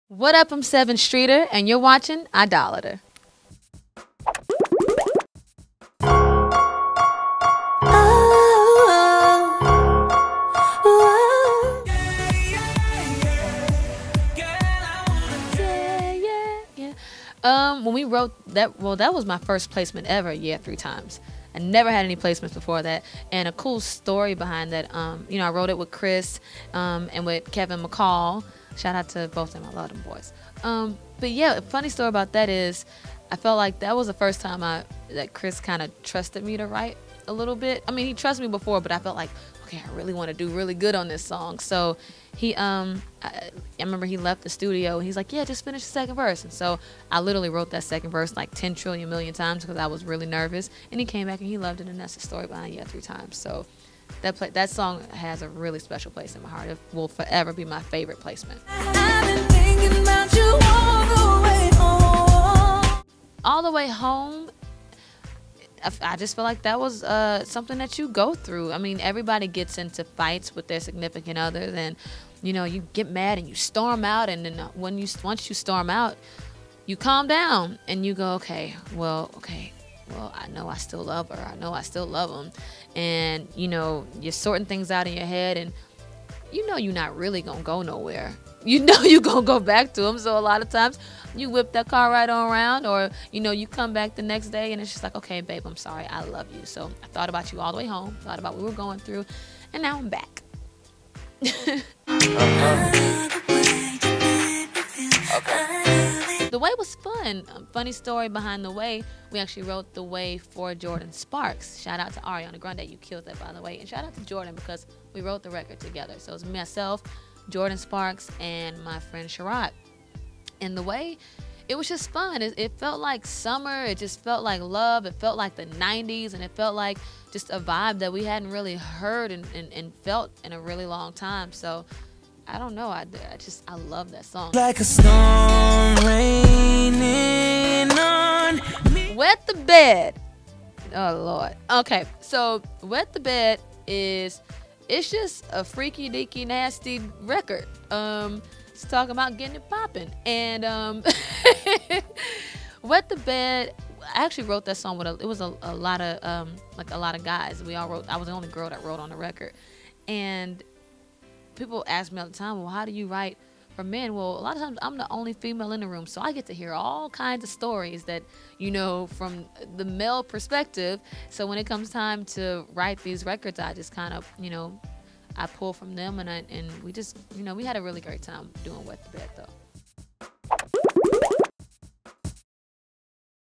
What up, I'm Seven Streeter, and you're watching Idolater. When we wrote that, well, that was my first placement ever, Yeah, 3 times. I never had any placements before that. And a cool story behind that, I wrote it with Chris and with Kevin McCall. Shout out to both of them. I love them boys. But yeah, a funny story about that is I felt like that was the first time that Chris kind of trusted me to write a little bit. I mean, he trusted me before, but I felt like, okay, I really want to do really good on this song. So he, I remember he left the studio and he's like, yeah, just finish the second verse. And so I literally wrote that second verse like 10 trillion million times because I was really nervous. And he came back and he loved it, and that's the story behind Yeah 3 times. So that song has a really special place in my heart. It will forever be my favorite placement. I've been thinking about you all the way home. All the way home. I just feel like that was something that you go through. I mean, everybody gets into fights with their significant others, and you get mad and you storm out, and then once you storm out, you calm down and you go, okay, well, I know I still love her. I know I still love him, and you're sorting things out in your head, and you're not really gonna go nowhere. You're gonna go back to him. So a lot of times you whip that car right on around, or you come back the next day and it's just like, okay, babe, I'm sorry, I love you. So I thought about you all the way home, thought about what we were going through, and now I'm back. The Way was fun. Funny story behind The Way. We actually wrote The Way for Jordin Sparks. Shout out to Ariana Grande. You killed that, by the way. And shout out to Jordan because we wrote the record together. So it was myself, Jordin Sparks, and my friend Sharad. And The Way, it was just fun. It felt like summer. It just felt like love. It felt like the 90s. And it felt like just a vibe that we hadn't really heard and felt in a really long time. So I don't know. I love that song. Like a storm raining on me. Wet the Bed. Oh, Lord. Okay, so Wet the Bed it's just a freaky deaky nasty record. It's talking about getting it popping. And Wet the Bed, I actually wrote that song with a lot of guys. We all wrote. I was the only girl that wrote on the record. And people ask me all the time, well, how do you write for men? Well, a lot of times I'm the only female in the room, so I get to hear all kinds of stories that, from the male perspective. So when it comes time to write these records, I just kind of, I pull from them, and we just, we had a really great time doing Wet the Bed, though.